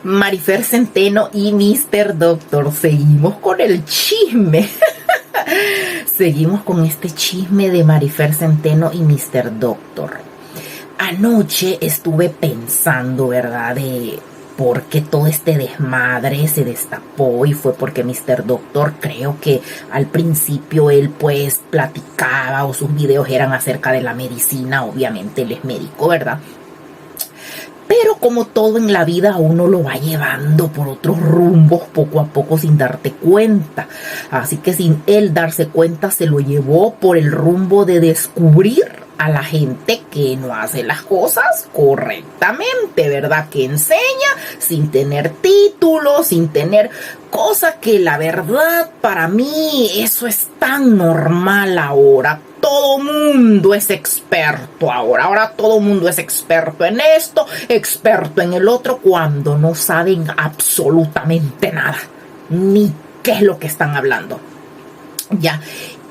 Marifer Centeno y Mr. Doctor, seguimos con el chisme. Seguimos con este chisme de Marifer Centeno y Mr. Doctor. Anoche estuve pensando, ¿verdad?, de por qué todo este desmadre se destapó, y fue porque Mr. Doctor, creo que al principio él pues platicaba, o sus videos eran acerca de la medicina. Obviamente él es médico, ¿verdad? Pero como todo en la vida, uno lo va llevando por otros rumbos poco a poco sin darte cuenta. Así que sin él darse cuenta, se lo llevó por el rumbo de descubrir a la gente que no hace las cosas correctamente, ¿verdad? Que enseña sin tener títulos, sin tener cosas que la verdad para mí eso es tan normal ahora. Todo mundo es experto ahora todo mundo es experto en esto, experto en el otro, cuando no saben absolutamente nada, ni qué es lo que están hablando. Ya,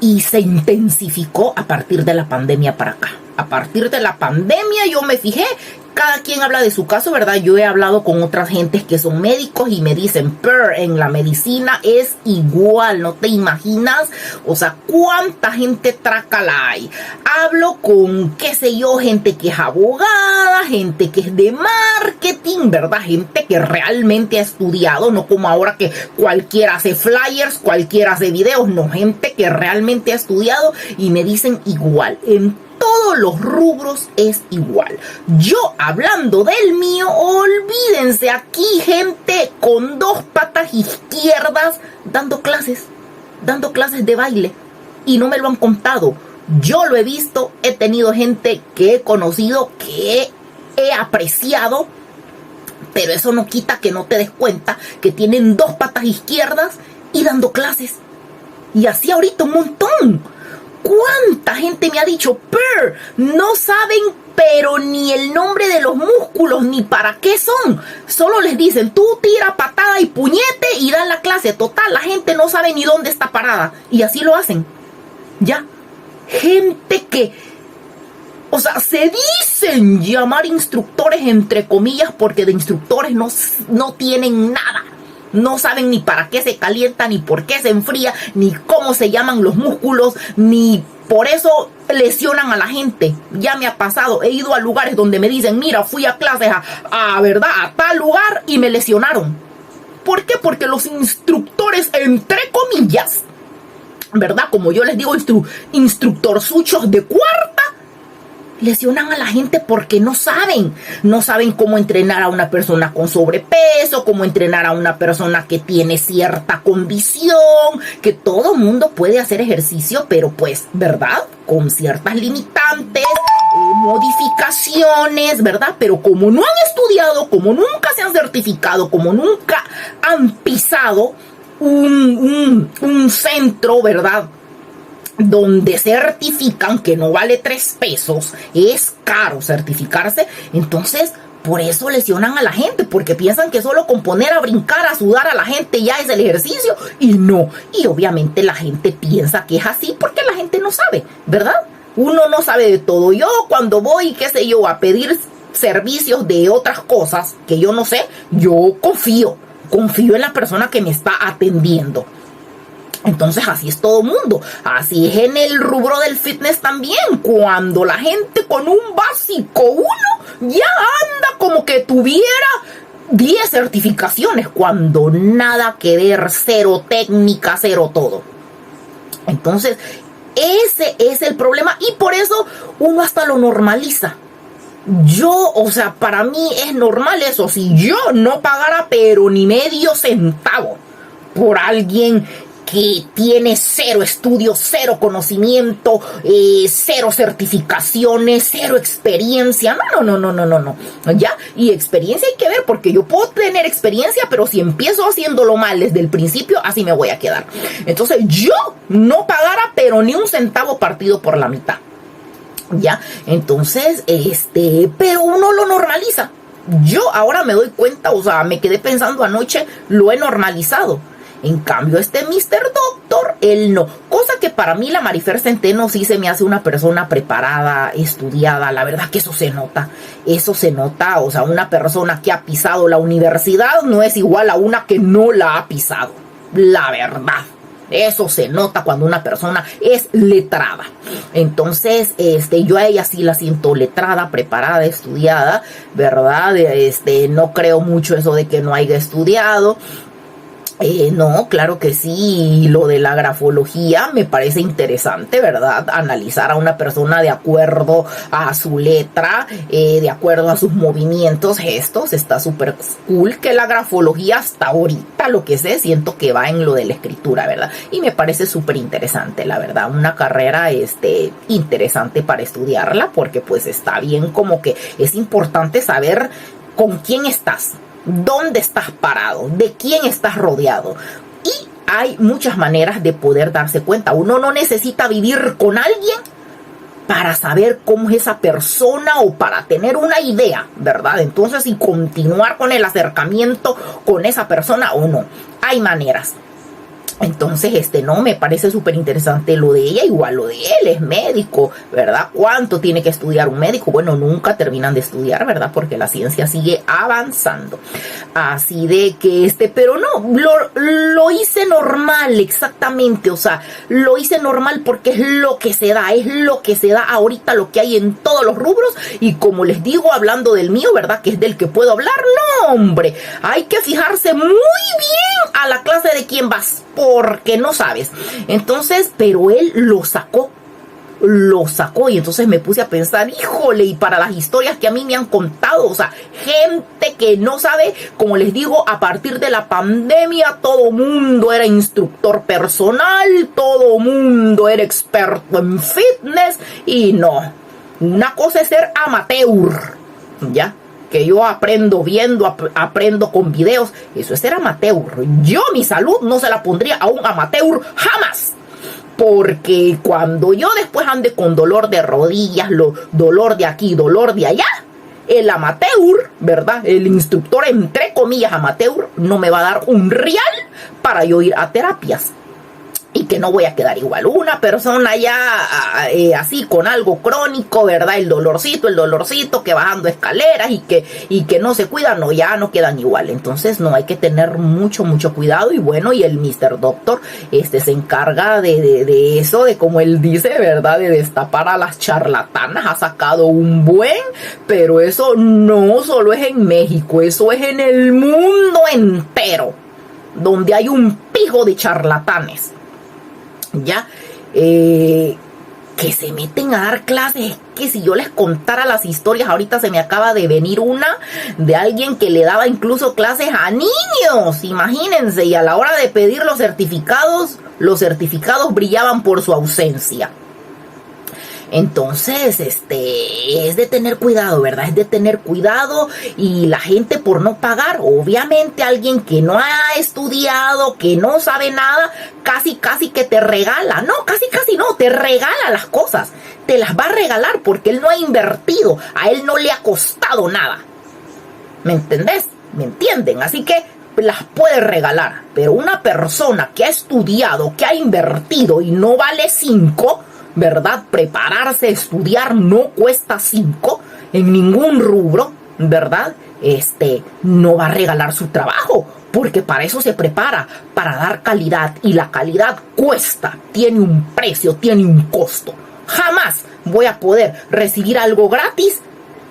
y se intensificó a partir de la pandemia para acá. A partir de la pandemia yo me fijé, cada quien habla de su caso, ¿verdad? Yo he hablado con otras gentes que son médicos y me dicen, pero en la medicina es igual, no te imaginas, o sea, cuánta gente trácala hay. Hablo con, qué sé yo, gente que es abogada, gente que es de marketing, ¿verdad? Gente que realmente ha estudiado, no como ahora que cualquiera hace flyers, cualquiera hace videos, no, gente que realmente ha estudiado, y me dicen igual, en todos los rubros es igual. Yo hablando del mío, olvídense, aquí gente con dos patas izquierdas dando clases de baile, y no me lo han contado. Yo lo he visto, he tenido gente que he conocido, que he apreciado, pero eso no quita que no te des cuenta que tienen dos patas izquierdas y dando clases. Y así ahorita un montón. ¿Cuánta gente me ha dicho, per, no saben pero ni el nombre de los músculos, ni para qué son? Solo les dicen, tú tira patada y puñete y dan la clase. Total, la gente no sabe ni dónde está parada. Y así lo hacen. Ya. Gente que, o sea, se dicen llamar instructores entre comillas, porque de instructores no tienen nada. No saben ni para qué se calienta, ni por qué se enfría, ni cómo se llaman los músculos, ni por eso lesionan a la gente. Ya me ha pasado, he ido a lugares donde me dicen, mira, fui a clases ¿verdad?, a tal lugar y me lesionaron. ¿Por qué? Porque los instructores, entre comillas, ¿verdad?, como yo les digo, instructorzuchos de cuarta, lesionan a la gente porque no saben cómo entrenar a una persona con sobrepeso, cómo entrenar a una persona que tiene cierta condición, que todo mundo puede hacer ejercicio, pero pues, ¿verdad?, con ciertas limitantes, modificaciones, ¿verdad? Pero como no han estudiado, como nunca se han certificado, como nunca han pisado un centro, ¿verdad?, donde certifican, que no vale 3 pesos, es caro certificarse, entonces por eso lesionan a la gente, porque piensan que solo con poner a brincar, a sudar a la gente ya es el ejercicio, y no. Y obviamente la gente piensa que es así porque la gente no sabe, ¿verdad? Uno no sabe de todo. Yo cuando voy, qué sé yo, a pedir servicios de otras cosas que yo no sé, yo confío en la persona que me está atendiendo. Entonces así es todo mundo, así es en el rubro del fitness también. Cuando la gente con un básico 1 ya anda como que tuviera 10 certificaciones, cuando nada que ver, cero técnica, cero todo. Entonces ese es el problema, y por eso uno hasta lo normaliza. O sea, para mí es normal eso. Si yo no pagara pero ni medio centavo por alguien que tiene 0 estudios, 0 conocimiento, 0 certificaciones, 0 experiencia. No. ¿Ya? Y experiencia hay que ver, porque yo puedo tener experiencia, pero si empiezo haciéndolo mal desde el principio, así me voy a quedar. Entonces yo no pagara, pero ni un centavo partido por la mitad. ¿Ya? Entonces, pero uno lo normaliza. Yo ahora me doy cuenta, o sea, me quedé pensando anoche, lo he normalizado. En cambio, este Mr. Doctor, él no. Cosa que para mí la Marifer Centeno sí se me hace una persona preparada, estudiada. La verdad que eso se nota. Eso se nota. O sea, una persona que ha pisado la universidad no es igual a una que no la ha pisado. La verdad. Eso se nota cuando una persona es letrada. Entonces, yo a ella sí la siento letrada, preparada, estudiada, ¿verdad? No creo mucho eso de que no haya estudiado. No, claro que sí, lo de la grafología me parece interesante, ¿verdad? Analizar a una persona de acuerdo a su letra, de acuerdo a sus movimientos, gestos, está súper cool. Que la grafología hasta ahorita, lo que sé, siento que va en lo de la escritura, ¿verdad? Y me parece súper interesante, la verdad, una carrera interesante para estudiarla, porque pues está bien, como que es importante saber con quién estás, dónde estás parado, de quién estás rodeado. Y hay muchas maneras de poder darse cuenta. Uno no necesita vivir con alguien para saber cómo es esa persona o para tener una idea, ¿verdad? Entonces, si continuar con el acercamiento con esa persona o no. Hay maneras. Entonces, no, me parece súper interesante lo de ella, igual lo de él, es médico, ¿verdad? ¿Cuánto tiene que estudiar un médico? Bueno, nunca terminan de estudiar, ¿verdad? Porque la ciencia sigue avanzando. Así de que pero no, lo hice normal, exactamente, o sea, lo hice normal porque es lo que se da ahorita, lo que hay en todos los rubros. Y como les digo, hablando del mío, ¿verdad? Que es del que puedo hablar, no, hombre, hay que fijarse muy bien a la clase de quién vas, porque no sabes. Entonces, pero él lo sacó y entonces me puse a pensar, híjole, y para las historias que a mí me han contado, o sea, gente que no sabe, como les digo, a partir de la pandemia todo mundo era instructor personal, todo mundo era experto en fitness, y no, una cosa es ser amateur, ¿ya? Que yo aprendo viendo, aprendo con videos. Eso es ser amateur. Yo mi salud no se la pondría a un amateur jamás. Porque cuando yo después ande con dolor de rodillas, dolor de aquí, dolor de allá, el amateur, ¿verdad? El instructor, entre comillas, amateur, no me va a dar un real para yo ir a terapias. Y que no voy a quedar igual. Una persona ya así con algo crónico, ¿verdad? El dolorcito, que bajando escaleras y que no se cuidan, no, ya no quedan igual. Entonces no, hay que tener mucho cuidado. Y bueno, y el Mr. Doctor se encarga de eso, de como él dice, ¿verdad? De destapar a las charlatanas. Ha sacado un buen, pero eso no solo es en México, eso es en el mundo entero, donde hay un pijo de charlatanes. Ya, que se meten a dar clases. Que si yo les contara las historias, ahorita se me acaba de venir una de alguien que le daba incluso clases a niños, imagínense, y a la hora de pedir los certificados brillaban por su ausencia. Entonces, es de tener cuidado, ¿verdad? Es de tener cuidado, y la gente por no pagar, obviamente alguien que no ha estudiado, que no sabe nada, casi que te regala, no, casi no, te regala las cosas, te las va a regalar porque él no ha invertido, a él no le ha costado nada. ¿Me entendés? ¿Me entienden? Así que las puede regalar, pero una persona que ha estudiado, que ha invertido y no vale 5, ¿verdad? Prepararse, estudiar no cuesta 5 en ningún rubro, ¿verdad? No va a regalar su trabajo, porque para eso se prepara, para dar calidad, y la calidad cuesta, tiene un precio, tiene un costo. Jamás voy a poder recibir algo gratis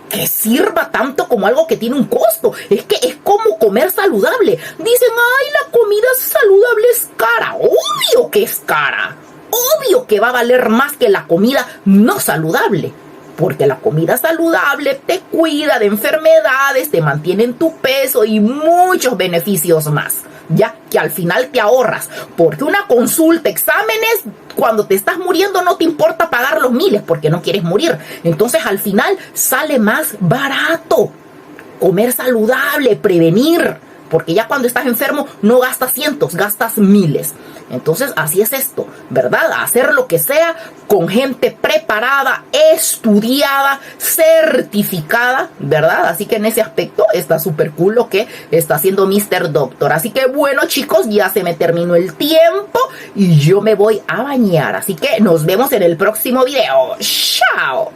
que sirva tanto como algo que tiene un costo. Es que es como comer saludable. Dicen, ay, la comida saludable es cara. Obvio que es cara. Obvio que va a valer más que la comida no saludable, porque la comida saludable te cuida de enfermedades, te mantiene en tu peso y muchos beneficios más, ya que al final te ahorras, porque una consulta, exámenes, cuando te estás muriendo no te importa pagar los miles porque no quieres morir. Entonces al final sale más barato comer saludable, prevenir, porque ya cuando estás enfermo no gastas cientos, gastas miles. Entonces, así es esto, ¿verdad? Hacer lo que sea con gente preparada, estudiada, certificada, ¿verdad? Así que en ese aspecto está súper cool lo que está haciendo Mr. Doctor. Así que bueno, chicos, ya se me terminó el tiempo y yo me voy a bañar. Así que nos vemos en el próximo video. ¡Chao!